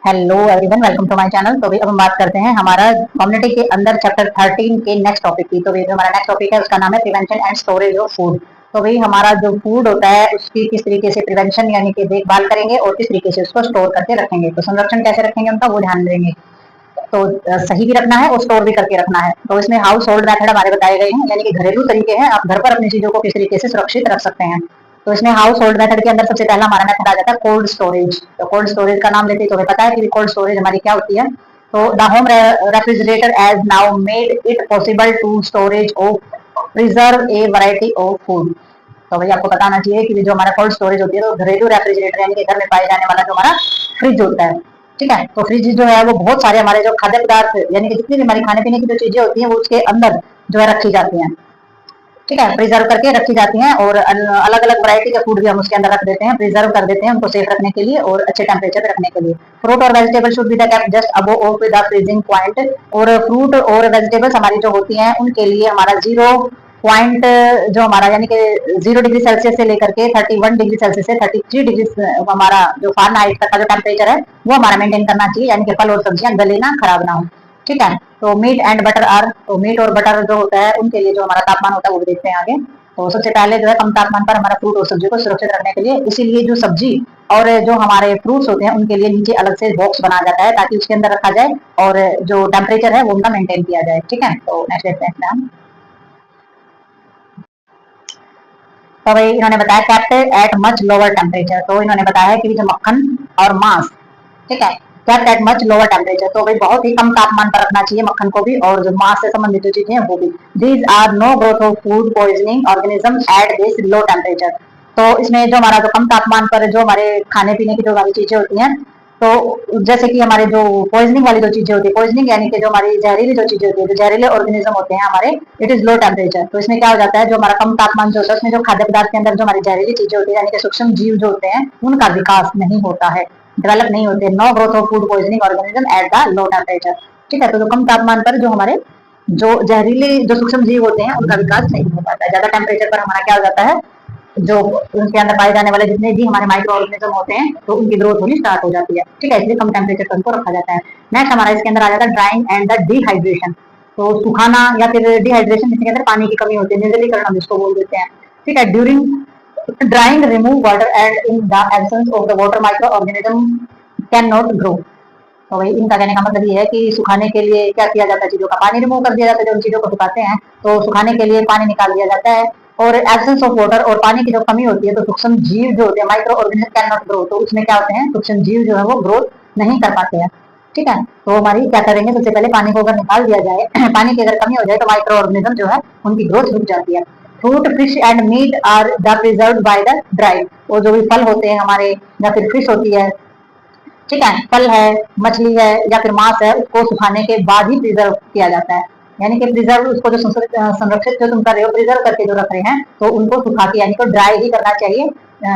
Hello everyone, welcome to my channel. तो भाई अब हम बात करते हैं हमारा कम्युनिटी के अंदर चैप्टर 13 के नेक्स्ट टॉपिक की। तो भाई जो हमारा नेक्स्ट टॉपिक है उसका नाम है prevention and storage of food. तो भाई हमारा जो फूड होता है उसकी किस तरीके से प्रिवेंशन यानी कि देखभाल करेंगे और किस तरीके से उसको स्टोर करके रखेंगे, तो संरक्षण कैसे रखेंगे उनका वो ध्यान देंगे। तो सही भी रखना है और स्टोर भी करके रखना है। तो इसमें हाउस होल्ड मेथड हमारे बताए गए हैं, यानी कि घरेलू तरीके हैं, आप घर पर अपनी चीजों को किस तरीके से सुरक्षित रख सकते हैं। तो इसमें हाउस होल्ड मेथड के अंदर सबसे पहला हमारा मेथड आ जाता है कोल्ड स्टोरेज। तो कोल्ड स्टोरेज का नाम लेते ही तो हमें पता है कि कोल्ड स्टोरेज हमारी क्या होती है। तो the home refrigerator as now made it possible to storage of preserve a variety of food. तो भाई आपको बताना चाहिए कि जो हमारा कोल्ड स्टोरेज होती है तो घरेलू रेफ्रिजरेटर यानी कि घर में पाए जाने वाला जो हमारा फ्रिज होता है, ठीक है। तो फ्रिज जो है वो बहुत सारे हमारे जो खाद्य पदार्थ यानी कि जितनी भी हमारी खाने पीने की जो चीजें होती हैं वो उसके अंदर जो है रखी जाती हैं, ठीक है, प्रिजर्व करके रखी जाती हैं। और अलग अलग वैरायटी के फूड भी हम उसके अंदर रख देते हैं, प्रिजर्व कर देते हैं उनको सेफ रखने के लिए और अच्छे टेम्परेचर पे रखने के लिए। फ्रूट और vegetable should be the kept just above of the freezing point. और फ्रूट और वेजिटेबल्स हमारी जो होती हैं उनके लिए हमारा जीरो पॉइंट जो हमारा यानी कि 0 डिग्री सेल्सियस से लेकर के 31 डिग्री सेल्सियस से 33 डिग्री हमारा जो फारेनहाइट तक का जो टेम्परेचर है वो हमारा मेंटेन करना चाहिए, यानी कि फल और सब्जियां गले ना खराब ना हो, ठीक है। तो मीट एंड बटर आर, तो मीट और बटर जो होता है उनके लिए जो हमारा तापमान होता है वो भी देखते हैं आगे। तो सबसे पहले जो है कम तापमान पर हमारा फ्रूट और सब्जी को सुरक्षित रखने के लिए इसीलिए जो सब्जी और जो हमारे फ्रूट्स होते हैं उनके लिए नीचे अलग से बॉक्स बनाया जाता है ताकि उसके अंदर रखा जाए और जो टेम्परेचर है वो उनका मेंटेन किया जाए, ठीक है। तो नेक्स्ट देखते हैं हम। तो भाई इन्होंने बताया kept eight much lower temperature. तो इन्होंने बताया है कि जो मक्खन और मांस, ठीक है, kept eight much lower temperature, तो भाई बहुत ही कम तापमान पर रखना चाहिए मक्खन को भी और जो मांस से संबंधित जो चीजें हैं वो भी। These are no growth of food poisoning organism at this low temperature. तो इसमें जो हमारा जो कम तापमान पर जो हमारे खाने पीने की जो हमारी चीजें होती हैं, तो जैसे कि हमारे जो पॉइजनिंग वाली जो चीजें होती है, पॉइजनिंग यानी कि जो हमारी जहरीली जो चीजें होती है, जो जहरीले ऑर्गेनिज्म होते हैं हमारे, इट इज लो टेम्परेचर। तो इसमें क्या हो जाता है, जो हमारा कम तापमान जो होता है उसमें जो खाद्य पदार्थ के अंदर जो हमारी जहरीली चीजें होती है यानी कि सूक्ष्म जीव जो होते हैं उनका विकास नहीं होता है, डेवलप नहीं होते। No growth of food poisoning organism at the low temperature, ठीक है। तो जो कम तापमान पर जो हमारे जो जहरीले जो सूक्ष्म जीव होते हैं उनका विकास नहीं हो पाता है। ज्यादा टेम्परेचर पर हमारा क्या हो जाता है, जो उनके अंदर पाए जाने वाले जितने भी हमारे माइक्रो ऑर्गेनिज्म होते हैं तो उनकी ग्रोथ होनी स्टार्ट हो जाती है, ठीक है। इसलिए कम टेम्परेचर पर उनको रखा जाता है। नेक्स्ट हमारा इसके अंदर आ जाता है ड्राइंग एंड द डिहाइड्रेशन। तो सुखाना या फिर डिहाइड्रेशन जिसके अंदर पानी की कमी होती है, निर्जलीकरण हम इसको बोल देते हैं, ठीक है। During drawing remove water and in the absence of the water micro organism can not grow. तो भाई इनका कहने का मतलब ये है कि सुखाने के लिए क्या किया जाता है, चीजों का पानी रिमूव कर दिया जाता है। जब उन चीजों को सुखाते हैं तो सुखाने के लिए पानी निकाल दिया जाता है और एब्सेंस ऑफ वाटर और पानी की जो कमी होती है तो सूक्ष्म जीव जो होते हैं micro organism can not grow. तो उसमें क्या होते हैं, सूक्ष्म जीव जो है वो ग्रोथ नहीं कर पाते हैं, ठीक है। तो हमारी क्या करेंगे, सबसे पहले पानी को अगर निकाल दिया जाए पानी की अगर कमी हो जाए तो माइक्रो ऑर्गेनिज्म जो है उनकी ग्रोथ रुक जाती है। Fruit fish and meat are the preserved by the dry. और जो भी फल होते हैं हमारे या फिर फिश होती है, ठीक है, फल है, मछली है या फिर मांस है, उसको सुखाने के बाद ही प्रिजर्व किया जाता है। यानी कि प्रिजर्व उसको जो संरक्षित जो तुम कर रहे हो प्रिजर्व करके जो रख रहे हैं तो उनको सुखा के यानी कि ड्राई ही करना चाहिए।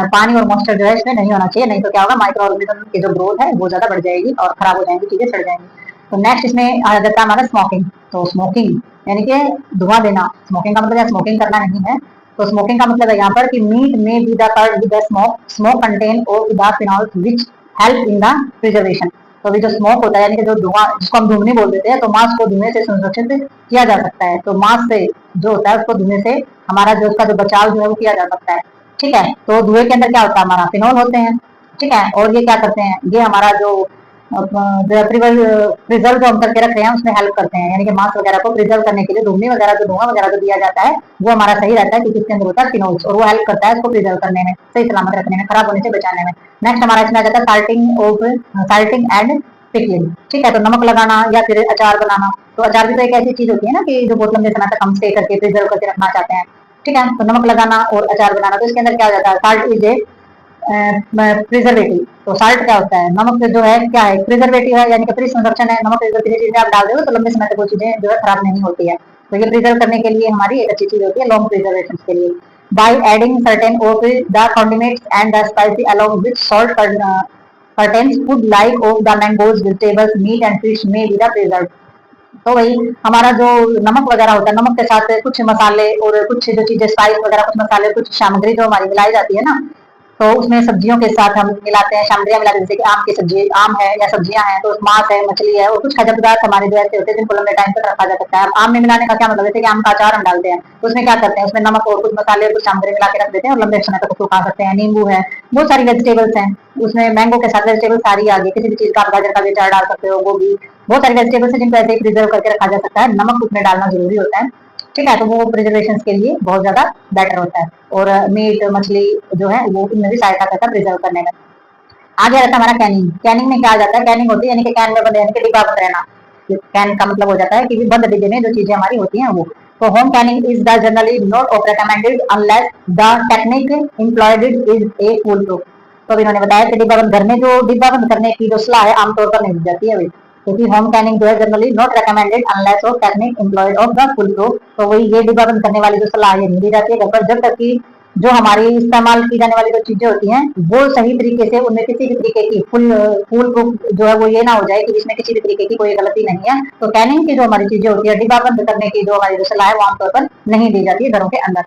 पानी और मॉइस्चर जो है इसमें नहीं होना चाहिए, नहीं तो क्या होगा, माइक्रो ऑर्गेनिज्म की जो ग्रोथ है वो ज्यादा बढ़ जाएगी और खराब हो जाएंगी, चीजें सड़ जाएंगी। तो नेक्स्ट इसमें आ जाता है हमारा स्मोकिंग। तो स्मोकिंग यानी कि धुआं देना, स्मोकिंग का मतलब स्मोकिंग करना नहीं है। तो स्मोकिंग का मतलब है यहाँ पर कि मीट में be the cured with the smoke, smoke contain और the phenol which help in the preservation. तो अभी जो स्मोक होता है यानी कि जो धुआं जिसको हम धुआं बोल देते हैं, तो मांस को धुएं से संरक्षित किया जा सकता है। तो मांस से जो होता है उसको धुएं से हमारा जो उसका जो बचाव जो है वो किया जा सकता है, ठीक है। तो धुएं के अंदर क्या होता है, हमारा फिनॉल होते हैं, ठीक है। और ये क्या करते हैं, ये हमारा जो प्रिजर्व जो हम करके रख रहे हैं उसमें हेल्प करते हैं, यानी कि मांस वगैरह को प्रिजर्व करने के लिए धुआं वगैरह जो धुआं वगैरह जो दिया जाता है वो हमारा सही रहता है क्योंकि इसके अंदर होता है फिनोल्स और वो हेल्प करता है उसको प्रिजर्व करने में, सही सलामत रखने में, खराब होने से बचाने में। नेक्स्ट हमारा इसमें आ जाता है साल्टिंग एंड पिकलिंग, ठीक है। तो नमक लगाना या फिर अचार बनाना। तो अचार भी तो एक ऐसी चीज होती है ना कि जो बहुत लंबे समय तक हम स्टे करके प्रिजर्व करके रखना चाहते हैं, ठीक है। तो नमक लगाना और अचार बनाना, तो इसके अंदर क्या हो जाता है, साल्ट इज ए प्रिजर्वेटिव। तो साल्ट क्या होता है, नमक जो है क्या है, प्रिजर्वेटिव है, यानी कि प्री संरक्षण है। नमक अगर किसी चीज में आप डाल दोगे तो लंबे समय तक वो चीजें जो है खराब नहीं होती है। तो ये प्रिजर्व करने के लिए हमारी एक अच्छी चीज होती है लॉन्ग प्रिजर्वेशन के लिए। By adding certain of the condiments and the spicy along with salt contains food like of the mangoes vegetables meet and fish में बी द प्रिजर्व। तो वही हमारा जो नमक वगैरह होता है, नमक के साथ कुछ मसाले और कुछ जो चीजें स्पाइस वगैरह कुछ मसाले कुछ सामग्री जो हमारी मिलाई जाती है ना, तो उसमें सब्जियों के साथ हम मिलाते हैं, सामग्रियाँ मिलाते हैं, जैसे कि आम की सब्जी, आम है या सब्जियाँ हैं, तो मांस है, मछली है और कुछ खाद्य पदार्थ हमारे जो ऐसे होते हैं जिनको लंबे टाइम तक रखा जा सकता है। आम में मिलाने का क्या मतलब है, जैसे कि आम का अचार हम डालते हैं, तो उसमें क्या करते हैं, उसमें नमक और कुछ मसाले और कुछ सामग्री मिला के रख देते हैं और लंबे समय तक उसको खा सकते हैं। नींबू है, बहुत सारी वेजिटेबल्स हैं, उसमें मैंगो के साथ वेजिटेबल सारी आ गई, किसी भी चीज का आप गाजर का भी अचार डाल सकते हो, गोभी, बहुत सारी वेजिटेबल्स हैं जिनको ऐसे ही प्रिजर्व करके रखा जा सकता है। नमक उसमें डालना जरूरी होता है, ठीक है, तो वो प्रिजर्वेशन के लिए बहुत ज्यादा बेटर होता है। और मीट मछली जो है वो इनमें भी सहायता करता है प्रिजर्व करने में। आगे आता है हमारा कैनिंग। कैनिंग में क्या आ जाता है, कैनिंग होती है यानी कि कैन में बंद, यानी कि डिब्बा बंद रहना। कैन का मतलब हो जाता है कि बंद डिब्बे में जो चीजें हमारी होती हैं वो। तो home canning is the generally not of recommended unless the technique employed is a foolproof. तो अभी इन्होंने बताया कि डिब्बा बंद, घर में जो डिब्बा बंद करने की जो सलाह है आमतौर पर नहीं दी जाती है अभी, क्योंकि होम कैनिंग जो है generally not recommended unless of technique employed of the full proof. तो वही ये डिब्बा बंद करने वाली जो सलाह है नहीं दी जाती है घर पर, जब तक कि जो हमारी इस्तेमाल की जाने वाली जो चीजें होती हैं वो सही तरीके से, उनमें किसी भी तरीके की फुल प्रूफ जो है वो ये ना हो जाए कि जिसमें किसी भी तरीके की कोई गलती नहीं है। तो कैनिंग की जो हमारी चीजें होती है, डिब्बा बंद करने की जो हमारी जो सलाह है वो आमतौर पर नहीं दी जाती है घरों के अंदर,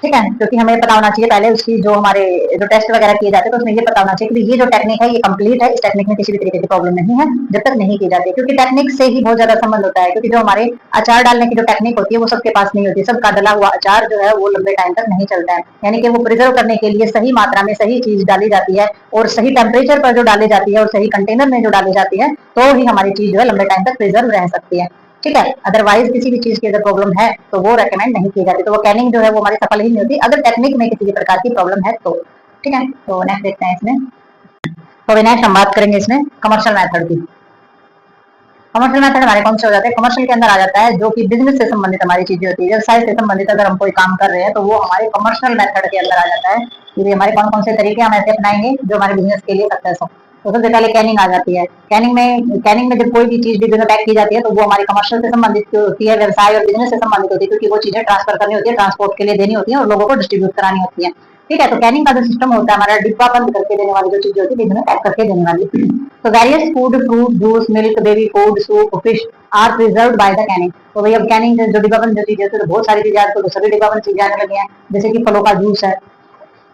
ठीक है, क्योंकि हमें पता होना चाहिए पहले उसकी जो हमारे जो टेस्ट वगैरह किए जाते हैं तो उसमें ये पता होना चाहिए कि ये जो टेक्निक है ये कंप्लीट है, इस टेक्निक में किसी भी तरीके की प्रॉब्लम नहीं है, जब तक नहीं की जाती, क्योंकि टेक्निक से ही बहुत ज्यादा संबंध होता है। क्योंकि जो हमारे अचार डालने की जो टेक्निक होती है वो सबके पास नहीं होती, सबका डला हुआ अचार जो है वो लंबे टाइम तक नहीं चलता है, यानी कि वो प्रिजर्व करने के लिए सही मात्रा में सही चीज डाली जाती है और सही टेम्परेचर पर जो डाली जाती है और सही कंटेनर में जो डाली जाती है, तो ही हमारी चीज जो है लंबे टाइम तक प्रिजर्व रह सकती है, ठीक है। अदरवाइज किसी भी चीज की अगर प्रॉब्लम है तो वो रेकमेंड नहीं की जाती, तो वो कैनिंग जो है वो हमारी सफल ही नहीं होती अगर टेक्निक में किसी भी प्रकार की प्रॉब्लम है तो, ठीक है। तो नेक्स्ट देखते हैं इसमें, तो नेक्स्ट हम बात करेंगे इसमें कमर्शियल मेथड की। कमर्शियल मेथड हमारे कौन से हो जाते हैं, कमर्शियल के अंदर आ जाता है जो कि बिजनेस से संबंधित हमारी चीजें होती है, व्यवसाय से संबंधित अगर हम कोई काम कर रहे हैं तो वो हमारे कमर्शियल मेथड के अंदर आ जाता है कि हमारे कौन कौन से तरीके हम ऐसे अपनाएंगे जो हमारे बिजनेस के लिए सक्सेस हो। तो सबसे पहले कैनिंग आ जाती है। कैनिंग में जब कोई भी चीज डिब्बे में पैक की जाती है तो वो हमारी कमर्शियल से संबंधित होती है, व्यवसाय और बिजनेस से संबंधित होती है, क्योंकि वो चीजें ट्रांसफर करनी होती है, ट्रांसपोर्ट के लिए देनी होती है और लोगों को डिस्ट्रीब्यूट करानी होती है, ठीक है। तो कैनिंग का जो सिस्टम होता है हमारा, डिब्बा बंद करके देने वाली जो चीजें होती है, डिब्बे में पैक करके देने वाली। तो various food, fruit, juice, milk, baby food, soup, fish are preserved by the canning. तो भाई अब कैनिंग जो डिब्बा बंद जो चीजें होती है तो बहुत सारी चीजें आजकल तो सभी डिब्बा बंद चीजें आने लगी हैं, जैसे कि फलों का जूस है,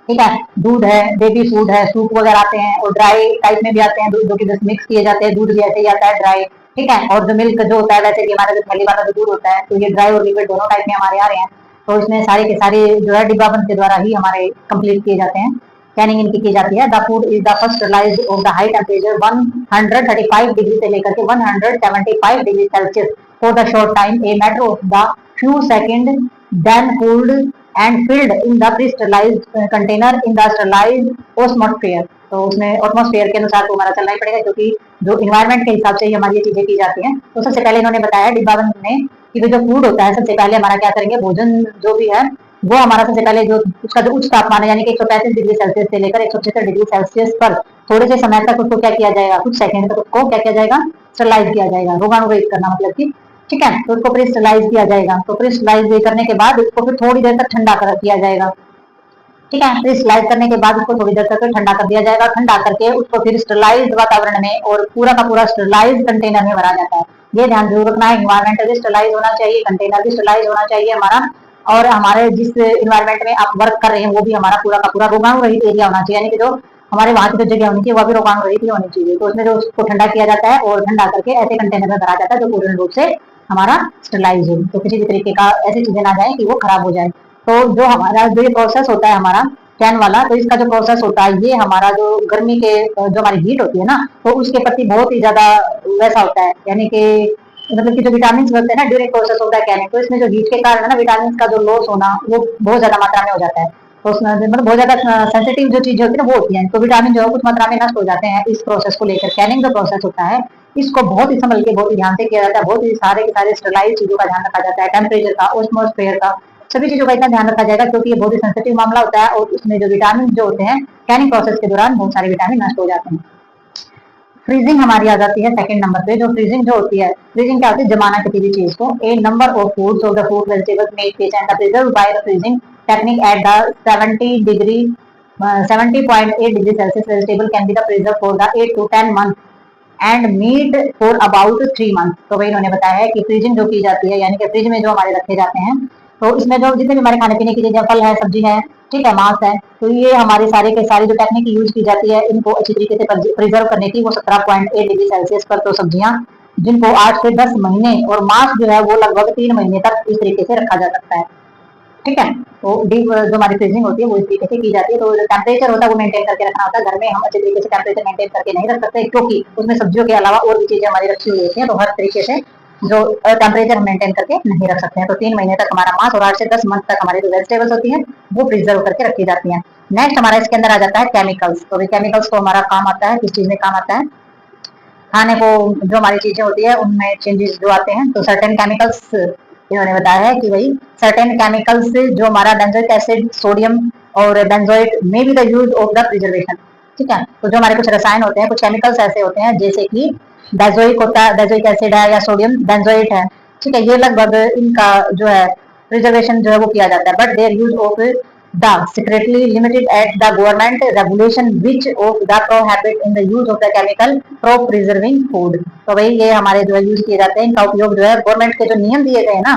ठीक है, दूध है, बेबी फूड है, सूप वगैरह आते हैं और ड्राई टाइप में भी आते हैं दूध जो कि बस मिक्स किए जाते हैं, दूध भी ऐसे ही आता है ड्राई, ठीक है। और जो मिल्क जो होता है वैसे कि हमारा जो थैली वाला जो दूध होता है तो ये ड्राई और लिक्विड दोनों टाइप में हमारे आ रहे हैं। तो इसमें सारे के सारे जो है डिब्बा बंद के द्वारा ही हमारे कंप्लीट किए जाते हैं, कैनिंग इनकी की जाती है। The food is the first sterilized of the high temperature 135 degree से लेकर के 175 degree celsius for the short time, a matter of the few second, then cooled and filled in the pre sterilized container in the sterilized atmosphere. तो उसमें atmosphere के अनुसार तो हमारा चलना ही पड़ेगा, क्योंकि जो इन्वायरमेंट के हिसाब से ही हमारी ये चीजें की जाती हैं। तो सबसे पहले इन्होंने बताया डिब्बा बंद में कि जो फूड होता है सबसे पहले हमारा क्या करेंगे, भोजन जो भी है वो हमारा सबसे पहले जो उसका जो उच्च तापमान है यानी कि 135 डिग्री सेल्सियस से लेकर 176 डिग्री सेल्सियस पर थोड़े से समय तक उसको क्या किया जाएगा, कुछ सेकंड तक उसको क्या किया जाएगा, स्टरलाइज किया जाएगा, रोगाणुरहित करना मतलब कि, ठीक है। तो उसको प्रेस्टलाइज किया जाएगा। तो प्रेस्टलाइज करने के बाद उसको फिर थोड़ी देर तक ठंडा कर किया जाएगा, ठीक है। प्रेस्टलाइज करने के बाद उसको थोड़ी देर तक ठंडा कर दिया जाएगा, ठंडा करके उसको फिर स्टरलाइज वातावरण में और पूरा का पूरा स्टरलाइज कंटेनर में भरा जाता है। ये ध्यान जरूर रखना है, इन्वायरमेंट भी स्टरलाइज होना चाहिए, कंटेनर भी स्टरलाइज होना चाहिए हमारा, और हमारे जिस इन्वायरमेंट में आप वर्क कर रहे हैं वो भी हमारा पूरा का पूरा रोगाणु रहित एरिया होना चाहिए, यानी कि जो हमारे वहां की जो जगह होनी चाहिए वह भी रोगाणु रहित होनी चाहिए। तो उसमें जो उसको ठंडा किया जाता है और ठंडा करके ऐसे कंटेनर में भरा जाता है जो पूर्ण रूप से हमारा स्टरलाइज हो, तो किसी भी तरीके का ऐसी चीजें ना जाए कि वो खराब हो जाए। तो जो हमारा जो ये प्रोसेस होता है हमारा कैन वाला, तो इसका जो प्रोसेस होता है ये हमारा जो गर्मी के जो हमारी हीट होती है ना तो उसके प्रति बहुत ही ज्यादा वैसा होता है, यानी कि मतलब कि जो विटामिन होते हैं ना ड्यूरिंग प्रोसेस होता है कैनिंग, तो इसमें जो हीट के कारण है ना विटामिन का जो लॉस होना वो बहुत ज्यादा मात्रा में हो जाता है। तो उसमें मतलब बहुत ज्यादा सेंसिटिव जो चीजें होती है ना वो होती है, तो विटामिन जो है कुछ मात्रा में नष्ट हो जाते हैं इस प्रोसेस को लेकर। कैनिंग जो प्रोसेस होता है इसको बहुत ही संभल के बहुत ही ध्यान से किया जाता है, बहुत ही सारे के सारे स्टरलाइज चीजों का ध्यान रखा जाता है, टेम्परेचर का, एटमॉस्फेयर का, सभी चीजों का इतना ध्यान रखा जाएगा क्योंकि ये बहुत ही सेंसिटिव मामला होता है और उसमें जो विटामिन जो होते हैं कैनिंग प्रोसेस के दौरान बहुत सारे विटामिन नष्ट हो जाते हैं। फ्रीजिंग हमारी आ जाती है सेकंड नंबर पे। जो फ्रीजिंग जो होती है, फ्रीजिंग क्या होती है, जमाना किसी भी चीज को, a number of foods of the food vegetables meat fish and the preserve by the freezing technique at the 70.8 degree Celsius vegetable can be the preserve for the 8 to 10 month and meat for about 3 month. तो भाई इन्होंने बताया है कि freezing जो की जाती है यानी कि फ्रिज में जो हमारे रखे जाते हैं तो इसमें जो जितने भी हमारे खाने पीने की चीजें, फल है, सब्जी है, ठीक है, मास है। तो ये हमारी सारी के सारी जो टेक्निक यूज की जाती है इनको अच्छी तरीके से प्रिजर्व करने की, वो 17.8 डिग्री सेल्सियस पर, तो सब्जियां जिनको 8 से 10 महीने, और मास जो है वो लगभग 3 महीने तक इस तरीके से रखा जा सकता है। ठीक है, तो डीप जो हमारी फ्रीजिंग होती है वो इस तरीके से की जाती है। तो जो टेम्परेचर होता है वो मेंटेन करके रखना होता है। घर में हम अच्छे तरीके से टेम्परेचर मेंटेन करके नहीं रख सकते, क्योंकि उसमें सब्जियों के अलावा और भी चीजें हमारी रखी हुई होती हैं, तो हर तरीके से जो टेम्परेचर मेंटेन करके नहीं रख सकते हैं। तो 3 महीने तक हमारा मास और 8 से 10 मंथ तक हमारी जो वेजिटेबल्स होती हैं वो प्रिजर्व करके रखी जाती हैं। नेक्स्ट हमारा इसके अंदर आ जाता है केमिकल्स। तो केमिकल्स को हमारा काम आता है, किस चीज में काम आता है, खाने को जो हमारी चीजें होती है उनमें चेंजेस जो आते हैं। तो सर्टेन केमिकल्स इन्होंने बताया है कि भाई सर्टेन केमिकल्स जो हमारा बेंजोइक एसिड, सोडियम और बेंजोइट में भी the use of the preservation. ठीक है, तो जो हमारे कुछ रसायन होते हैं, कुछ केमिकल्स ऐसे होते हैं जैसे कि बेंजोइक होता है, बेंजोइक एसिड है, या सोडियम बेंजोइट है। ठीक है, ये लगभग इनका जो है प्रिजर्वेशन जो है वो किया जाता है, but there use of the secretly limited at the government regulation which of the prohibit in the use of the chemical for preserving food। तो भाई ये हमारे जो है यूज किए जाते हैं, इनका उपयोग जो है गवर्नमेंट के जो नियम दिए गए ना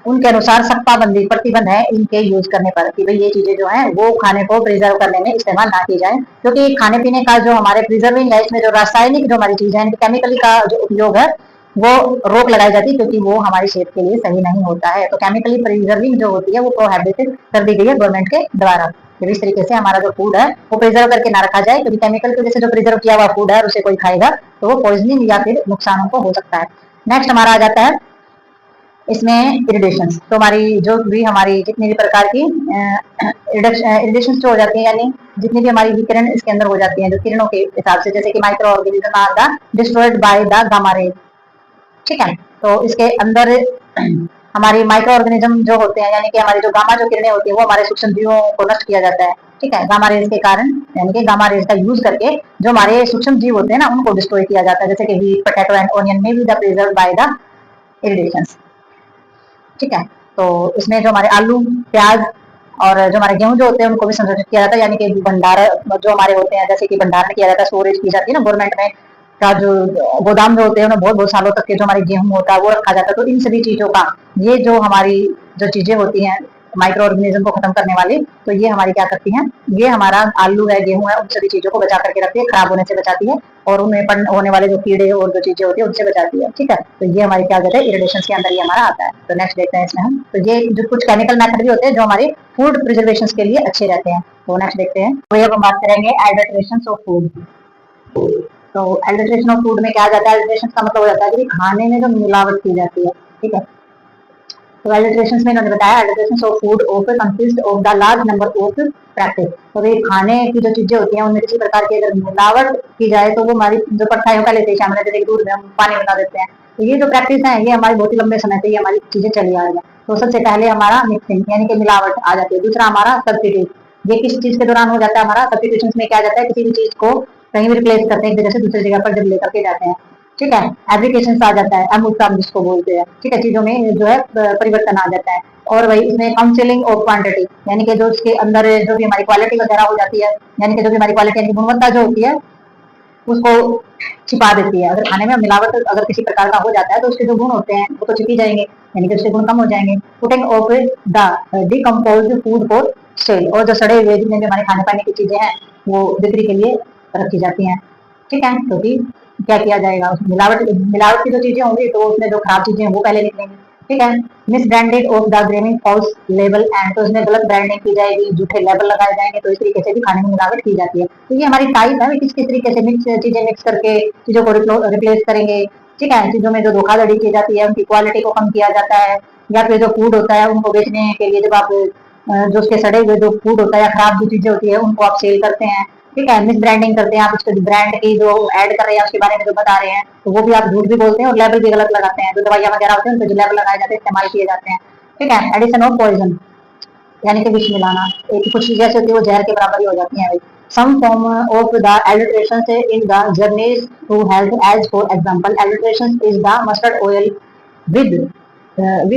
उनके अनुसार सख्त पाबंदी, प्रतिबंध है इनके यूज करने पर, कि भाई ये चीजें जो है वो खाने को प्रिजर्व करने में इस्तेमाल ना की जाए, क्योंकि खाने पीने का जो हमारे प्रिजर्विंग है इसमें जो रासायनिक जो हमारी चीज है, केमिकली का जो उपयोग है वो रोक लगाई जाती है, क्योंकि वो हमारी सेहत के लिए सही नहीं होता है। तो केमिकली प्रिजर्विंग जो होती है वो प्रोहिबिटेड कर दी गई है गवर्नमेंट के द्वारा। इस तरीके से हमारा जो फूड है वो प्रिजर्व करके ना रखा जाए, क्योंकि केमिकल की वजह से जो प्रिजर्व किया हुआ फूड है उसे कोई खाएगा तो वो पॉइजनिंग या फिर नुकसानों को हो सकता है। नेक्स्ट हमारा आ जाता है इसमें इरिडेशन। तो हमारी जो भी हमारी जितनी भी प्रकार की इरिडेशन जो हो जाती है, यानी जितनी भी हमारी विकिरण इसके अंदर हो जाती है जो किरणों के हिसाब से, जैसे कि microorganism are the destroyed by the gamma ray. ठीक है, तो इसके अंदर हमारी माइक्रो ऑर्गेनिज्म जो होते हैं, यानी कि हमारी जो गामा जो किरणें होती है वो हमारे सूक्ष्म जीवों को नष्ट किया जाता है। ठीक है, गामा रेज के कारण, यानी कि गामा रेज का यूज करके जो हमारे सूक्ष्म जीव होते हैं ना उनको डिस्ट्रॉय किया जाता है, जैसे कि व्हीट, पोटैटो एंड ऑनियन में भी the preserve by the irradiation. ठीक है, तो इसमें जो हमारे आलू, प्याज और जो हमारे गेहूं जो होते हैं उनको भी संरक्षित किया जाता है, यानी कि भंडार जो हमारे होते हैं, जैसे कि भंडारण किया जाता है, स्टोरेज की जाती है ना गवर्नमेंट में, का जो गोदाम जो होते हैं उन्हें बहुत बहुत सालों तक के जो हमारे गेहूं होता है वो रखा जाता है। तो इन सभी चीजों का, ये जो हमारी जो चीजें होती हैं माइक्रो ऑर्गेनिज्म को खत्म करने वाली, तो ये हमारी क्या करती हैं, ये हमारा आलू है, गेहूं है, उन सभी चीजों को बचा करके रखती है, खराब होने से बचाती है, और उनमें होने वाले जो कीड़े और जो चीजें होती है उनसे बचाती है। ठीक है, तो ये हमारी क्या कहते हैं, इरिडेशन के अंदर ये हमारा आता है। तो नेक्स्ट देखते हैं इसमें हम, तो ये जो कुछ केमिकल मेथड भी होते हैं जो हमारे फूड प्रिजर्वेशन के लिए अच्छे रहते हैं। तो नेक्स्ट देखते हैं, तो अब हम बात करेंगे एडल्ट्रेशन ऑफ फूड। तो एडल्ट्रेशन ऑफ फूड में क्या जाता है, एडल्ट्रेशन का मतलब हो जाता है कि खाने में जो मिलावट की जाती है। ठीक है, तो एडल्ट्रेशन में इन्होंने बताया adulteration of food of consist of the large number of practice. तो ये खाने की जो चीजें होती हैं उनमें किसी प्रकार की अगर मिलावट की जाए तो वो हमारी जो परछाइयों का लेते हैं शामिल, जैसे दूध में हम पानी मिला देते हैं, तो ये जो प्रैक्टिस है ये हमारी बहुत ही लंबे समय से ये हमारी चीजें चली आ रही है। तो सबसे पहले हमारा मिक्सिंग यानी कि मिलावट आ जाती है। दूसरा हमारा सब्सिट्यूट, ये किस चीज के दौरान हो जाता है, हमारा सब्सिट्यूशन में क्या जाता है, किसी भी चीज को कहीं भी रिप्लेस करते हैं एक जगह से दूसरी जगह पर जब लेकर के जाते हैं। ठीक है, एप्लीकेशन आ जाता है, अमूर्त जिसको बोलते हैं। ठीक है, चीजों में जो है परिवर्तन आ जाता है। और वही इसमें काउंसिलिंग ऑफ क्वांटिटी, यानी कि जो उसके अंदर जो भी हमारी क्वालिटी वगैरह हो जाती है, यानी कि जो भी हमारी क्वालिटी यानी गुणवत्ता जो होती है उसको छिपा देती है। अगर खाने में मिलावट अगर किसी प्रकार का हो जाता है तो उसके जो गुण होते हैं वो तो छिपी जाएंगे, यानी कि उसके गुण कम हो जाएंगे। Putting of the decomposed food for sale, और जो सड़े हुए जितने भी हमारे खाने पाने की चीजें हैं वो बिक्री के लिए रखी जाती हैं। ठीक है, क्योंकि क्या किया जाएगा, उसमें मिलावट मिलावट की जो चीजें होंगी तो उसमें जो खराब चीजें हैं वो पहले निकलेंगी। ठीक है, misbranded of the grading false लेवल एंड, तो उसमें गलत ब्रांडिंग की जाएगी, झूठे लेबल लगाए जाएंगे, तो इस तरीके से भी खाने में मिलावट की जाती है। तो ये हमारी टाइप है, किस किस तरीके से चीजें मिक्स करके चीजों को रिप्लेस करेंगे। ठीक है, चीजों में जो धोखाधड़ी की जाती है उनकी क्वालिटी को कम किया जाता है, या फिर जो फूड होता है उनको बेचने के लिए जब आप जो उसके सड़े हुए जो फूड होता है या खराब जो चीजें होती है उनको आप सेल करते हैं। ठीक है, मिस ब्रांडिंग करते हैं, आप उसके ब्रांड की जो ऐड कर रहे हैं उसके बारे में जो बता रहे हैं तो वो भी आप झूठ भी बोलते हैं और लेबल भी गलत लगाते हैं। जो दवाइयां वगैरह होती है उन पर जो लेबल लगाए जाते हैं, इस्तेमाल किए जाते हैं। ठीक है, एडिशन ऑफ पॉइजन, यानी कि विष मिलाना, एक कुछ चीजें ऐसी होती है वो जहर के बराबर ही हो जाती हैं। some form of the adulteration in the journeys to health, as for example adulteration is the mustard oil with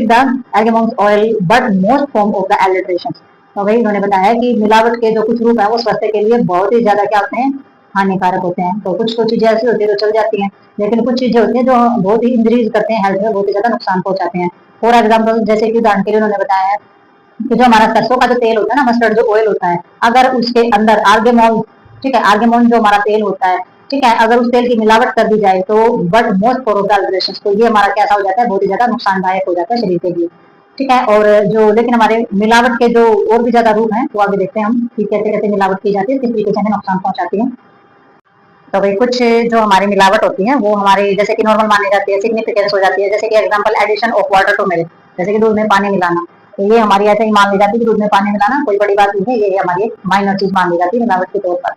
the argamot oil, but most form of the adulteration। तो भाई उन्होंने बताया कि मिलावट के जो कुछ रूप है वो स्वास्थ्य के लिए बहुत ही ज्यादा क्या होते हैं, हानिकारक होते हैं। तो कुछ चीजें ऐसी होती है जो चल जाती हैं, लेकिन कुछ चीजें होती हैं जो बहुत ही इंजरीज करते हैं, हेल्थ में बहुत ही ज्यादा नुकसान पहुंचाते हैं। फॉर एग्जाम्पल जैसे कि उदाहरण के लिए उन्होंने बताया है कि जो हमारा सरसों का जो तेल होता है ना, मस्टर्ड जो ऑयल होता है, अगर उसके अंदर आर्गेमोन, ठीक है, आर्गेमोन जो हमारा तेल होता है, ठीक है, अगर उस तेल की मिलावट कर दी जाए तो बट मोस्ट प्रोडल्ट्रेशन, तो ये हमारा कैसा हो जाता है, बहुत ही ज्यादा नुकसानदायक हो जाता है शरीर के लिए। ठीक है, और जो लेकिन हमारे मिलावट के जो और भी ज्यादा रूप हैं, वो आगे देखते हैं हम कि कैसे कैसे मिलावट की जाती है, किस तरीके से हमें नुकसान पहुंचाती है। तो भाई कुछ जो हमारी मिलावट होती है वो हमारी जैसे कि नॉर्मल मानी जाती है, सिग्निफिकेंस हो जाती है, जैसे कि example addition of water to milk, जैसे कि दूध में पानी मिलाना, तो ये हमारी ऐसे ही मान ली जाती है कि दूध में पानी मिलाना कोई बड़ी बात नहीं है, ये हमारी एक माइनर चीज मान ली जाती है मिलावट के तौर पर।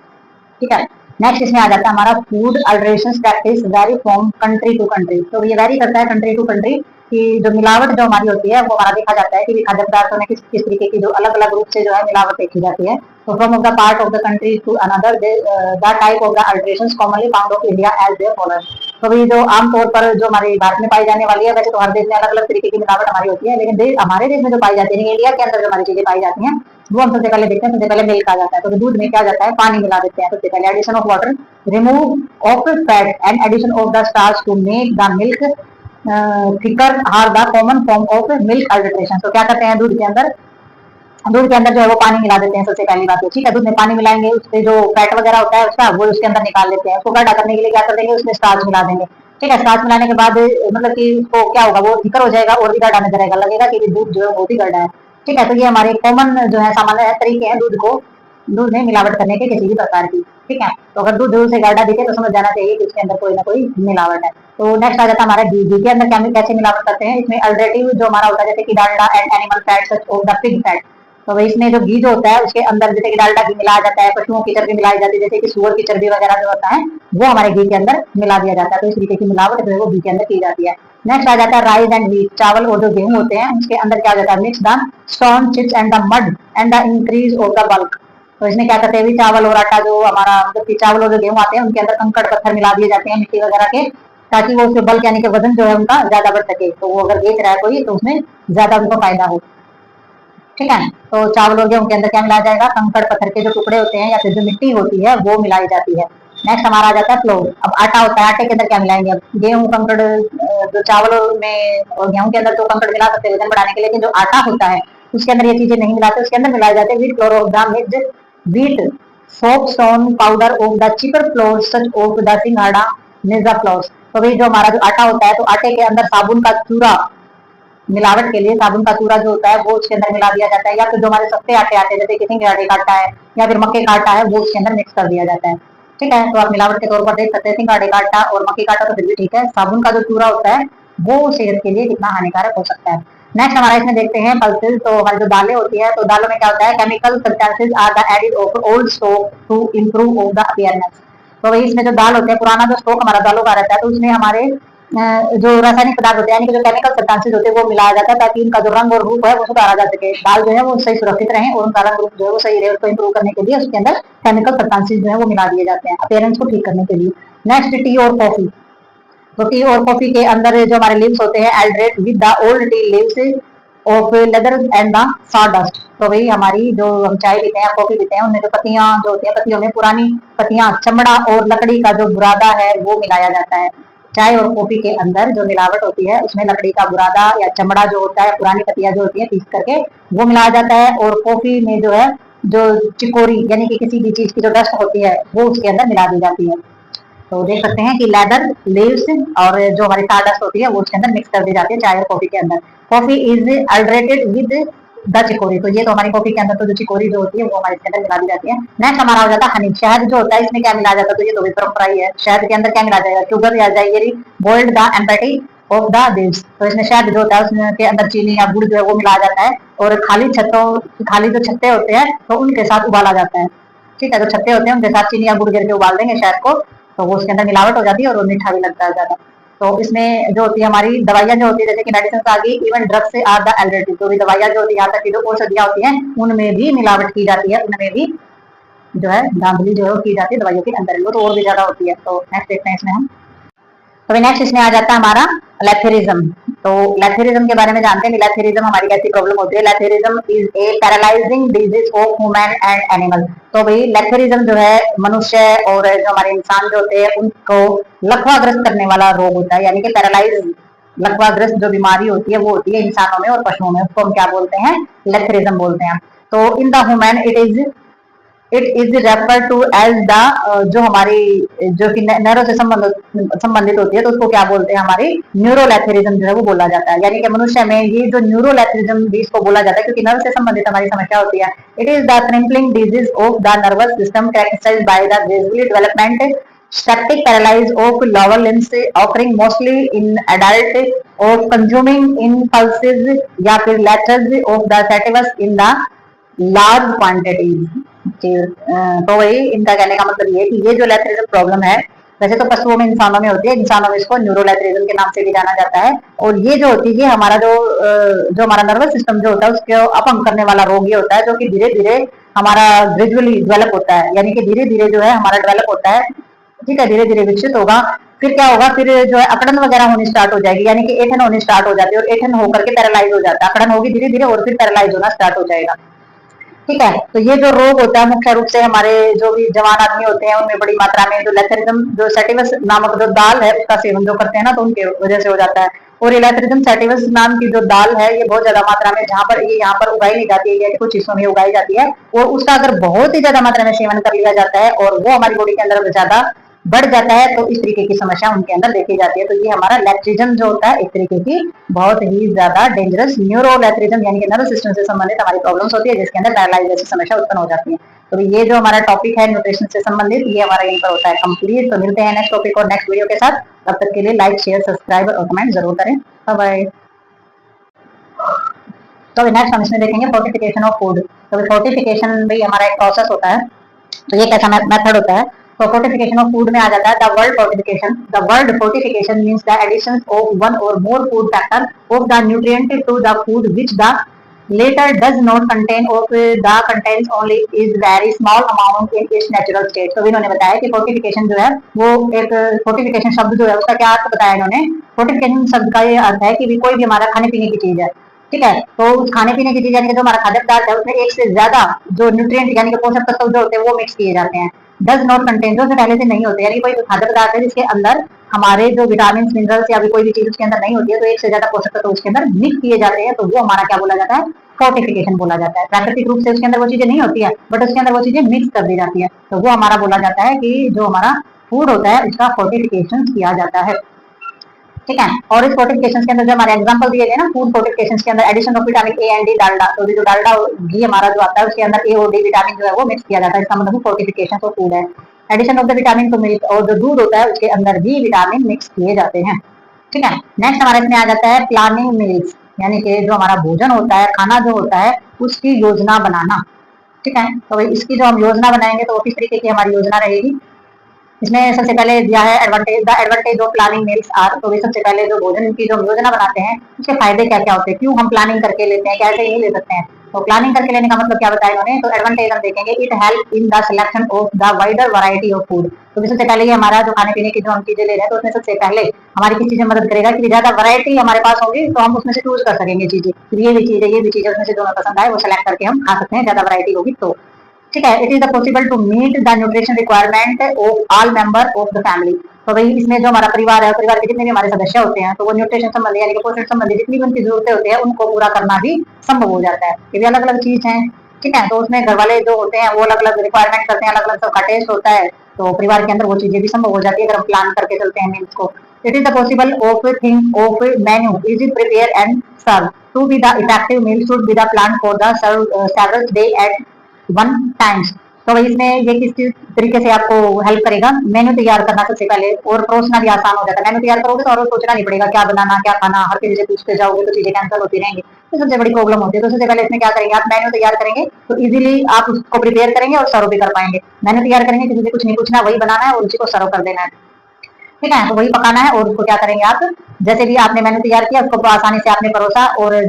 ठीक है, नेक्स्ट इसमें आ जाता है हमारा food alteration practice vary from country to country, तो ये वेरी करता है कंट्री टू कंट्री, कि जो मिलावट जो हमारी होती है वो हमारा देखा जाता है कि खाद्य पदार्थों में किस किस तरीके की जो अलग अलग रूप से जो है मिलावट देखी जाती है। तो from of the part of the country to another the type of the alteration commonly found of India as their followers, तो भी जो आमतौर पर जो हमारे भारत में पाई जाने वाली है, वैसे तो हर देश में अलग अलग तरीके की मिलावट हमारी होती है, लेकिन हमारे देश में जो पाई जाती है, इंडिया के अंदर जो हमारी चीजें पाई जाती हैं, वो हम सबसे पहले देखते हैं। सबसे पहले मिल्क आ जाता है, तो दूध में क्या जाता है, पानी मिला देते हैं सबसे पहले, addition of water, remove of fat and addition of the starch to make the milk thicker are the common form of milk alteration. तो क्या करते हैं, दूध के अंदर जो है वो पानी मिला देते हैं सबसे पहली बात है। ठीक है, दूध में पानी मिलाएंगे, उससे जो फैट वगैरह होता है उसका वो उसके अंदर निकाल लेते हैं, उसको गाढ़ा करने के लिए क्या कर देंगे, उसमें स्टार्च मिला देंगे। ठीक है, स्टार्च मिलाने के बाद मतलब कि उसको क्या होगा, वो थिकर हो जाएगा और भी गाढ़ा नजर आएगा, लगेगा कि दूध जो है बहुत ही गाढ़ा है। ठीक है, तो ये हमारे कॉमन जो है सामान्य तरीके हैं दूध में मिलावट करने के किसी भी प्रकार की। ठीक है, तो अगर दूध से गाढ़ा दिखे तो समझ जाना चाहिए कि उसके अंदर कोई ना कोई मिलावट है। तो नेक्स्ट आ जाता है हमारा घी। घी के अंदर कैसे मिलावट करते हैं, इसमें अल्टरनेटिव जो हमारा होता है जैसे कि Dalda and animal fat such of the pig fat, तो वही इसमें जो घी जो होता है उसके अंदर जैसे कि डालडा घी मिलाया जाता है, पशुओं की चर्बी मिलाई जाती है, जैसे कि सुअर की चर्बी वगैरह जो होता है वो हमारे घी के अंदर मिला दिया जाता है, तो इस तरीके की मिलावट जो है वो घी के अंदर की जाती है। नेक्स्ट आ जाता है राइस एंड व्हीट, चावल और जो गेहूं होते हैं उसके अंदर क्या हो जाता है, mix the stone chips and the mud and the increase of the bulk, तो इसमें क्या करते हैं, चावल और आटा जो हमारा मतलब कि चावल और जो गेहूं आते हैं उनके अंदर कंकड़ पत्थर मिला दिए जाते हैं मिट्टी वगैरह के, ताकि वो उसके बल्क यानी कि वजन जो है उनका ज्यादा बढ़ सके, तो वो अगर बेच रहा है कोई तो उसमें ज्यादा उनको फायदा हो। ठीक है, तो चावल और गेहूं के अंदर क्या मिलाया जाएगा, कंकड़ पत्थर के जो टुकड़े होते हैं या फिर जो मिट्टी होती है वो मिलाई जाती है। नेक्स्ट हमारा आ जाता है फ्लोर। अब आटा होता है, आटे के अंदर क्या मिलाएंगे, अब गेहूं कंकड़ जो चावल में और गेहूं के अंदर तो कंकड़ मिला सकते हैं वजन बढ़ाने के लिए, लेकिन जो आटा होता है उसके अंदर ये चीजें नहीं मिलाते, उसके अंदर मिलाए जाते हैं wheat flour of the mixed wheat soap stone powder of the cheaper floor such of the सिंघाड़ा मिर्जा फ्लोर, तो भाई जो हमारा जो आटा होता है तो आटे के अंदर साबुन का चूरा, मिलावट के लिए साबुन का चूरा जो होता है वो उसके अंदर मिला दिया जाता है, या फिर जो हमारे सस्ते आटे आते हैं जैसे किसी आटे का आटा है या फिर मक्के का आटा है वो उसके अंदर मिक्स कर दिया जाता है। ठीक है, तो आप मिलावट के तौर पर देख सकते हैं सिंह आटे का आटा और मक्के का आटा तो फिर भी ठीक है, साबुन का जो चूरा होता है वो सेहत के लिए कितना हानिकारक हो सकता है। नेक्स्ट हमारा इसमें देखते हैं पल्सेस, तो हमारी जो दालें होती है तो दालों में क्या होता है, chemical substances are the added of old stock to improve of the appearance, तो वही इसमें जो दाल होते हैं, पुराना जो स्टॉक हमारा दालों का रहता है तो उसमें हमारे जो रासायनिक पदार्थ होते हैं यानी कि जो केमिकल सब्सटेंसेस होते हैं वो मिलाया जाता है, ताकि इनका जो रंग और रूप है वो सुधारा जा सके, दाल जो है वो सही सुरक्षित रहे और उनका रंग रूप जो है वो सही रहे, उसको इंप्रूव करने के लिए उसके अंदर केमिकल सब्सटेंसेस जो है वो मिला दिए जाते हैं अपीयरेंस को ठीक करने के लिए। नेक्स्ट टी और कॉफी, तो टी और कॉफी के अंदर जो हमारे लीव्स होते हैं adulterated with the old tea leaves of leather and the sawdust, तो वही हमारी जो हम चाय पीते हैं कॉफी पीते हैं उनमें जो पत्तियां जो होती है पत्तियों में पुरानी पत्तियां, चमड़ा और लकड़ी का जो बुरादा है वो मिलाया जाता है। चाय और कॉफी के अंदर जो मिलावट होती है उसमें लकड़ी का बुरादा या चमड़ा जो होता है, पुरानी पत्तियां जो होती है पीस करके वो मिलाया जाता है, और कॉफी में जो है जो चिकोरी यानी कि किसी भी चीज की जो डस्ट होती है वो उसके अंदर मिला दी जाती है। तो देख सकते हैं कि लेदर लीव्स और जो हमारी साडस्ट होती है वो उसके अंदर मिक्स कर दी जाती है चाय और कॉफी के अंदर। Coffee is adulterated with the chicory, तो ये तो हमारी कॉफी के अंदर तो जो चिकोरी जो होती है वो हमारे इसके अंदर मिला दी जाती है। नेक्स्ट हमारा हो जाता है हनी, शहद जो होता है इसमें क्या मिला जाता है, तो ये तो भी परंपरा ही है, शहद के अंदर क्या मिला जाएगा, शुगर या jaggery bold the empty of the leaves, तो इसमें शहद जो होता है उसके अंदर चीनी या गुड़ जो है वो मिलाया जाता है, और खाली जो छत्ते होते हैं तो उनके साथ उबाला जाता है। ठीक है, जो छत्ते होते हैं उनके साथ चीनी या गुड़ गिर के उबाल देंगे शहद को, तो वो उसके अंदर मिलावट हो जाती है और मीठा भी लगता है ज्यादा। तो इसमें जो होती है हमारी दवाइयां जो होती है जैसे कि मेडिसिन आ गई, इवन ड्रग्स से आर द एल्टरनेटिव, तो भी दवाइयां जो होती है यहाँ तक की जो औषधियां होती हैं उनमें भी मिलावट की जाती है, उनमें भी जो है धांधली जो है की जाती है दवाइयों के अंदर, वो तो और भी ज्यादा होती है। तो नेक्स्ट देखते हैं इसमें हम, तो नेक्स्ट इसमें आ जाता है हमारा लेथेरिज्म। तो लेथेरिज्म के बारे में जानते हैं, लेथेरिज्म हमारी कैसी प्रॉब्लम होती है, lathyrism is a paralysing disease of human and animal, तो भाई लेथेरिज्म जो है मनुष्य और जो हमारे इंसान जो होते हैं उनको लकवाग्रस्त करने वाला रोग होता है, यानी कि पैरालाइज लकवाग्रस्त जो बीमारी होती है वो होती है इंसानों में और पशुओं में, उसको हम क्या बोलते हैं, लेथरिज्म बोलते हैं। तो in the human it is refer to as the, जो हमारी जो कि नर्व से संबंधित होती है तो उसको क्या बोलते हैं, हमारी न्यूरोलैथरिज्म जो है वो बोला जाता है। यानी कि मनुष्य में ये जो न्यूरोलैथरिज्म भी इसको बोला जाता है क्योंकि नर्व से संबंधित हमारी समस्या होती है। It is the crippling disease of the nervous system characterised by the gradually development static paralysis of lower limbs occurring mostly in adult of consuming impulses या फिर latches of the sativus in the large quantities। तो वही इनका कहने का मतलब ये कि ये जो लेथरिज्म प्रॉब्लम है, वैसे तो पशुओं में इंसानों में होती है, इंसानों में इसको न्यूरोलैथरिज्म के नाम से भी जाना जाता है। और ये जो होती है हमारा जो हमारा नर्वस सिस्टम जो होता है उसको अपंग करने वाला रोग ये होता है, जो कि धीरे धीरे हमारा ग्रेजुअली डेवलप होता है, यानी कि धीरे धीरे जो है हमारा डेवलप होता है, ठीक है, धीरे धीरे विकसित होगा। फिर क्या होगा, फिर जो है अकड़न वगैरह होनी स्टार्ट हो जाएगी, यानी कि ऐंठन होनी स्टार्ट हो जाती है और ऐंठन होकर के पैरालाइज हो जाता है, अकड़न होगी धीरे धीरे और फिर पैरालाइज होना स्टार्ट हो जाएगा। ठीक है, तो ये जो रोग होता है मुख्य रूप से हमारे जो भी जवान आदमी होते हैं उनमें बड़ी मात्रा में जो लेथरिज्म जो सेटिवस नामक जो दाल है उसका सेवन जो करते हैं ना, तो उनके वजह से हो जाता है। और ये लेथरिज्म सेटिवस नाम की जो दाल है ये बहुत ज्यादा मात्रा में जहाँ पर ये यहाँ पर उगाई नहीं जाती है, कुछ हिस्सों में उगाई जाती है, और उसका अगर बहुत ही ज्यादा मात्रा में सेवन कर लिया जाता है और वो हमारी बॉडी के अंदर ज्यादा बढ़ जाता है तो इस तरीके की समस्या उनके अंदर देखी जाती है। तो ये हमारा लेथरिज्म जो होता है एक तरीके की बहुत ही ज्यादा डेंजरस न्यूरोलेथरिज्म यानी कि नर्वस सिस्टम से संबंधित हमारी प्रॉब्लम्स होती है, जिसके अंदर पैरालाइज जैसी समस्या उत्पन्न हो जाती है। तो ये जो हमारा टॉपिक है न्यूट्रिशन से संबंधित, ये हमारा यहीं पर होता है कंप्लीट। तो मिलते हैं नेक्स्ट टॉपिक और नेक्स्ट वीडियो के साथ। तब तक के लिए लाइक शेयर सब्सक्राइब और कमेंट जरूर करें। Bye bye. तो नेक्स्ट हम इसमें देखेंगे फोर्टिफिकेशन ऑफ फूड। तो फोर्टिफिकेशन भी हमारा एक प्रोसेस होता है, तो ये कैसा मेथड होता है। तो फोर्टिफिकेशन ऑफ फूड में आ जाता है the word fortification. The word fortification means the addition of one और more food factor of the nutrient to the food which the later does not contain of the contains only is very small amount in its natural state। तो इन्होंने बताया कि fortification जो है वो एक fortification शब्द जो है उसका क्या अर्थ बताया इन्होंने। फोर्टिफिकेशन शब्द का ये अर्थ है कि भी कोई भी हमारा खाने पीने की चीज है, ठीक है, तो उस खाने पीने की चीज यानी कि जो हमारा खाद्य पदार्थ है उसमें एक से ज्यादा जो न्यूट्रिएंट यानी कि पोषक तत्व जो होते हैं वो मिक्स किए जाते हैं। डज नॉट कंटेन जो पहले से नहीं होते, यानी कोई खाद्य पदार्थ है जिसके अंदर हमारे जो विटामिन मिनरल्स या भी कोई भी चीज उसके अंदर नहीं होती है, तो एक से ज्यादा पोषक तत्व उसके अंदर मिक्स किए जाते हैं, तो वो हमारा क्या बोला जाता है, फोर्टिफिकेशन बोला जाता है। प्राकृतिक रूप से उसके अंदर वो चीजें नहीं होती है बट उसके अंदर वो चीजें मिक्स कर दी जाती है, तो वो हमारा बोला जाता है कि जो हमारा फूड होता है उसका फोर्टिफिकेशन किया जाता है। ठीक है, और इस फोर्टिफिकेशन के अंदर जो हमारे एग्जांपल दिए गए ना फूड फोर्टिफिकेशन के अंदर addition of vitamin A and D Dalda, तो जो डालडा घी हमारा जो आता है उसके अंदर ए और डी विटामिन जो है वो मिक्स किया जाता है, इसका मतलब फोर्टिफिकेशन ऑफ फूड है। Addition of the vitamin to milk, और जो दूध होता है उसके अंदर भी विटामिन मिक्स किए जाते हैं। ठीक है, नेक्स्ट हमारे इसमें आ जाता है प्लानिंग मील्स, यानी कि जो हमारा भोजन होता है, खाना जो होता है उसकी योजना बनाना। ठीक है, तो भाई इसकी जो हम योजना बनाएंगे तो वो किस तरीके की हमारी योजना रहेगी। इसमें सबसे पहले दिया है advantage of planning meals are, तो वे सबसे पहले जो भोजन की जो योजना बनाते हैं उसके फायदे क्या क्या होते हैं, क्यों हम प्लानिंग करके लेते हैं, कैसे नहीं ले सकते हैं। तो प्लानिंग करके लेने का मतलब क्या बताया इन्होंने, तो एडवांटेज हम देखेंगे it help in the selection of the wider variety of food. तो सबसे पहले ये हमारा जो खाने पीने की जो हम चीजें ले रहे हैं तो उसमें सबसे पहले हमारी किस चीज में मदद करेगा कि ज्यादा वैरायटी हमारे पास होगी तो हम उसमें से चूज कर सकेंगे चीजें, ये भी चीज है ये भी चीज है, उसमें से जो हमें पसंद आए वो सिलेक्ट करके हम खा सकते हैं, ज्यादा वैरायटी होगी तो। ठीक है, it is the possible to meet the nutrition requirement of all member of the family. तो भाई इसमें जो हमारा परिवार है, परिवार के जितने भी हमारे सदस्य होते हैं तो वो न्यूट्रिशन संबंधी यानी कि पोषण संबंधी जितनी भी उनकी जरूरतें होती है उनको पूरा करना भी संभव हो जाता है। ये भी अलग अलग चीज है। ठीक है, तो उसमें घर वाले जो होते हैं वो अलग अलग रिक्वायरमेंट करते हैं, अलग अलग सबका टेस्ट होता है, तो परिवार के अंदर वो चीजें भी संभव हो जाती है अगर हम प्लान करके चलते हैं मील्स को। It is the possible of thing of menu is prepare and serve to be the effective meal should be the plan for the several day at one times. तो इसमें ये किस तरीके से आपको हेल्प करेगा, मेन्यू तैयार करना सबसे पहले, और परोसना भी आसान हो जाता है। मेन्यू तैयार करोगे तो और सोचना नहीं पड़ेगा क्या बनाना क्या खाना, हर चीजें पूछते जाओगे तो चीजें कैंसिल होती रहेंगी, तो सबसे बड़ी प्रॉब्लम होती है। तो सबसे पहले इसमें क्या करेंगे, आप मेन्यू तैयार करेंगे तो इजीली आप उसको प्रिपेयर करेंगे और सर्व भी कर पाएंगे। मेन्यू तैयार करेंगे किसी से कुछ नहीं पूछना, वही बनाना है और उसी को सर्व कर देना है। ठीक है, तो वही पकाना है और उसको क्या करेंगे आप, जैसे भी आपने मेन्यू तैयार किया उसको आसानी से आपने परोसा, और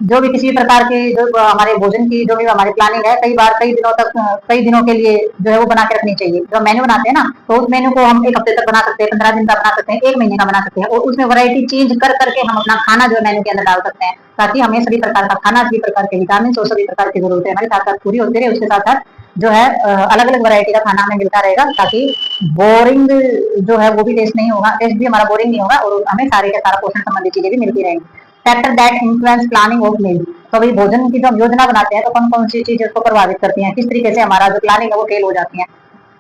जो भी किसी भी प्रकार की जो हमारे भोजन की जो भी हमारी प्लानिंग है कई बार कई दिनों के लिए जो है वो बना के रखनी चाहिए। जो मेन्यू बनाते हैं ना तो उस मेन्यू को हम 1 हफ्ते तक बना सकते हैं, 15 दिन का बना सकते हैं, 1 महीने का बना सकते हैं, और उसमें वैरायटी चेंज कर करके हम अपना खाना जो मेन्यू के अंदर डाल सकते हैं, ताकि हमें सभी प्रकार का खाना, सभी प्रकार के विटामिन और सभी प्रकार की जरूरतें हमारे साथ साथ पूरी होती रहे। उसके साथ साथ जो है अलग अलग वैरायटी का खाना हमें मिलता रहेगा, ताकि बोरिंग जो है वो भी टेस्ट नहीं होगा, टेस्ट भी हमारा बोरिंग नहीं होगा, और हमें सारे के सारा पोषण संबंधी चीजें भी मिलती रहेंगी। Factor that influence planning of meal, तो भाई भोजन की जो हम योजना बनाते हैं तो कौन कौन सी चीजें उसको प्रभावित करती हैं, किस तरीके से हमारा जो प्लानिंग है वो फेल हो जाती है।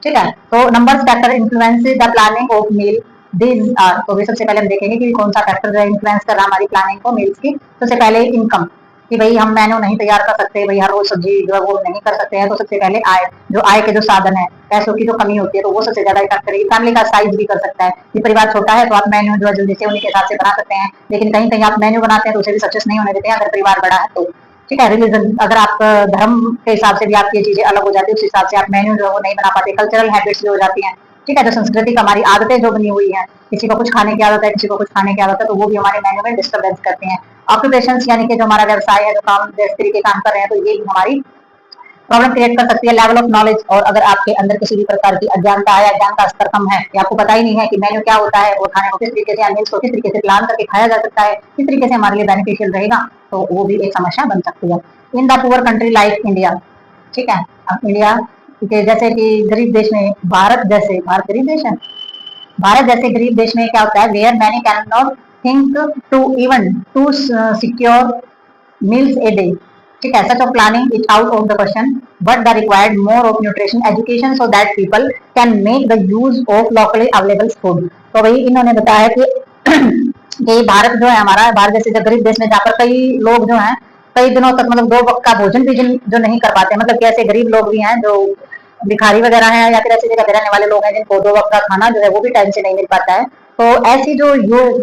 ठीक है, तो number factor influence the planning of meal, these are, तो भी सबसे पहले हम देखेंगे कि कौन सा फैक्टर जो है इन्फ्लुएंस कर रहा है हमारी प्लानिंग को मील्स की। सबसे पहले इनकम, कि भाई हम मेन्यू नहीं तैयार कर सकते, भाई हर रोज सब्जी जो है वो नहीं कर सकते हैं, तो सबसे पहले आय, जो आय के जो साधन है, पैसों की जो कमी होती है, तो वो सबसे ज्यादा इफेक्ट करेगी। फैमिली का साइज भी कर सकता है, कि परिवार छोटा है तो आप मेन्यू जो है जल्दी से उन्हीं के हिसाब से बना सकते हैं, लेकिन कहीं कहीं आप मेन्यू बनाते हैं तो उसे भी सक्सेस नहीं होने देते हैं अगर परिवार बड़ा है तो। ठीक है, रिलीजन, अगर आप धर्म के हिसाब से भी आपकी चीजें अलग हो जाती है, उस हिसाब से आप मेन्यू जो है वो नहीं बना पाते, कल्चरल हैबिट्स भी हो जाती हैं। ठीक है, जो संस्कृति हमारी आदतें जो बनी हुई है, किसी को कुछ खाने की आदत है, किसी को कुछ खाने की आदत है, तो वो भी हमारे मेन्यू में डिस्टर्बेंस करते हैं। ऑक्यूपेशन यानी कि जो हमारा व्यवसाय है, जो काम जिस तरीके काम कर रहे हैं, तो ये भी हमारी प्रॉब्लम क्रिएट कर सकती है। लेवल ऑफ नॉलेज, और अगर आपके अंदर किसी भी प्रकार की अज्ञानता है, अज्ञान का स्तर कम है, या आपको पता ही नहीं है कि मेन्यू क्या होता है, और खाने को किस तरीके से, मील्स को किस तरीके से प्लान करके खाया जा सकता है, किस तरीके से हमारे लिए बेनिफिशियल रहेगा, तो वो भी एक समस्या बन सकती है। In the poor country like India, ठीक है, अब इंडिया के जैसे कि गरीब देश में, भारत जैसे, भारत गरीब देश है, भारत जैसे गरीब देश में क्या होता है, where many can not think to even to secure meals a day. ठीक है, such of planning is out of the question, but the required more of nutrition education so that people can make the use of locally available food. तो भाई इन्होंने बताया कि कि भारत जो है हमारा, भारत जैसे गरीब देश में, जहाँ पर कई लोग जो हैं कई दिनों तक मतलब दो वक्त का भोजन भी जो नहीं कर पाते, मतलब कि ऐसे गरीब लोग भी हैं जो भिखारी वगैरह हैं, या फिर ऐसी जगह रहने वाले लोग हैं जिनको दो वक्त का खाना जो है वो भी टाइम से नहीं मिल पाता है। तो ऐसी जो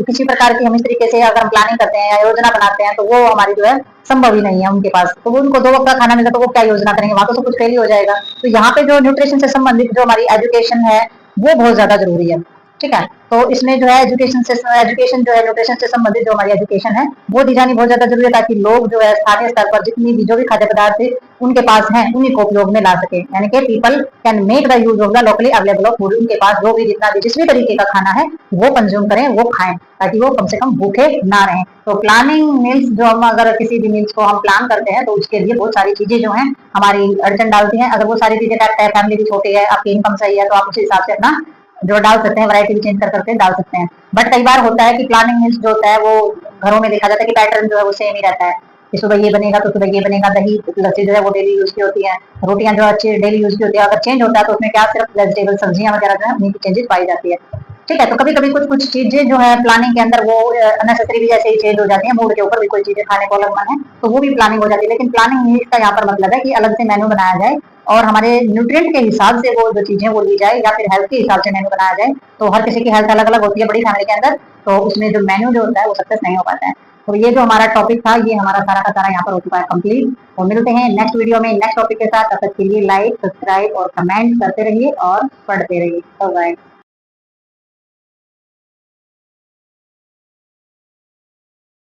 किसी प्रकार की हम इस तरीके से अगर हम प्लानिंग करते हैं या योजना बनाते हैं, तो वो हमारी जो है संभव ही नहीं है उनके पास, तो वो उनको दो वक्त का खाना मिला तो वो क्या योजना करेंगे, वहां तो सब कुछ फेल ही हो जाएगा। तो यहाँ पे जो न्यूट्रिशन से संबंधित जो हमारी एजुकेशन है वो बहुत ज्यादा जरूरी है। ठीक है, तो इसमें जो है एजुकेशन जो है न्यूट्रिशन से संबंधित जो हमारी एजुकेशन है वो दी जानी बहुत ज्यादा जरूरी है, ताकि लोग जो है स्थानीय स्तर पर जितनी भी जो भी खाद्य पदार्थ उनके पास है उन्हीं को उपयोग में ला सके, यानी कि people can make the use of the locally available of food, उनके पास जो भी जितना भी जिस भी तरीके का खाना है वो कंज्यूम करें, वो खाएं, ताकि वो कम से कम भूखे ना रहें। तो प्लानिंग मील्स, जो हम अगर किसी भी मील्स को हम प्लान करते हैं तो उसके लिए बहुत सारी चीजें जो है हमारी अड़चन डालती हैं। अगर वो सारी चीजें फैमिली भी छोटी है, आपकी इनकम सही है, तो आप उस हिसाब से अपना जो डाल सकते हैं, वैरायटी भी चेंज कर करके डाल सकते हैं। बट कई बार होता है कि प्लानिंग मील्स जो होता है वो घरों में देखा जाता है कि पैटर्न जो है वो सेम ही रहता है, कि सुबह ये बनेगा तो सुबह ये बनेगा, दही लस्सी जो है वो डेली यूज की होती है, रोटियां जो अच्छी डेली यूज की होती है, अगर चेंज होता है तो उसमें क्या सिर्फ वेजिटेबल सब्जियां वगैरह जो है उन्हीं की चेंजेस पाई जाती है। ठीक है, तो कभी कभी कुछ कुछ चीजें जो है प्लानिंग के अंदर वो अननेसेसरी भी जैसे ही चेंज हो जाती है, मूड के ऊपर भी कोई चीजें खाने को अलग मन है तो वो भी प्लानिंग हो जाती है। लेकिन प्लानिंग मील्स का यहाँ पर मतलब है कि अलग से मेन्यू बनाया जाए और हमारे न्यूट्रिएंट के हिसाब से वो जो चीजें वो ली जाए, या फिर हेल्थ के हिसाब से मेन्यू बनाया जाए। तो हर किसी की हेल्थ अलग अलग होती है बड़ी फैमिली के अंदर, तो उसमें जो मेन्यू जो होता है वो सक्सेस नहीं हो पाता है। तो ये जो हमारा टॉपिक था ये हमारा सारा का सारा यहाँ पर हो चुका है कंप्लीट, और मिलते हैं नेक्स्ट वीडियो में नेक्स्ट टॉपिक के साथ। तब तक के लिए लाइक, सब्सक्राइब और कमेंट करते रहिए और पढ़ते रहिए। बाय।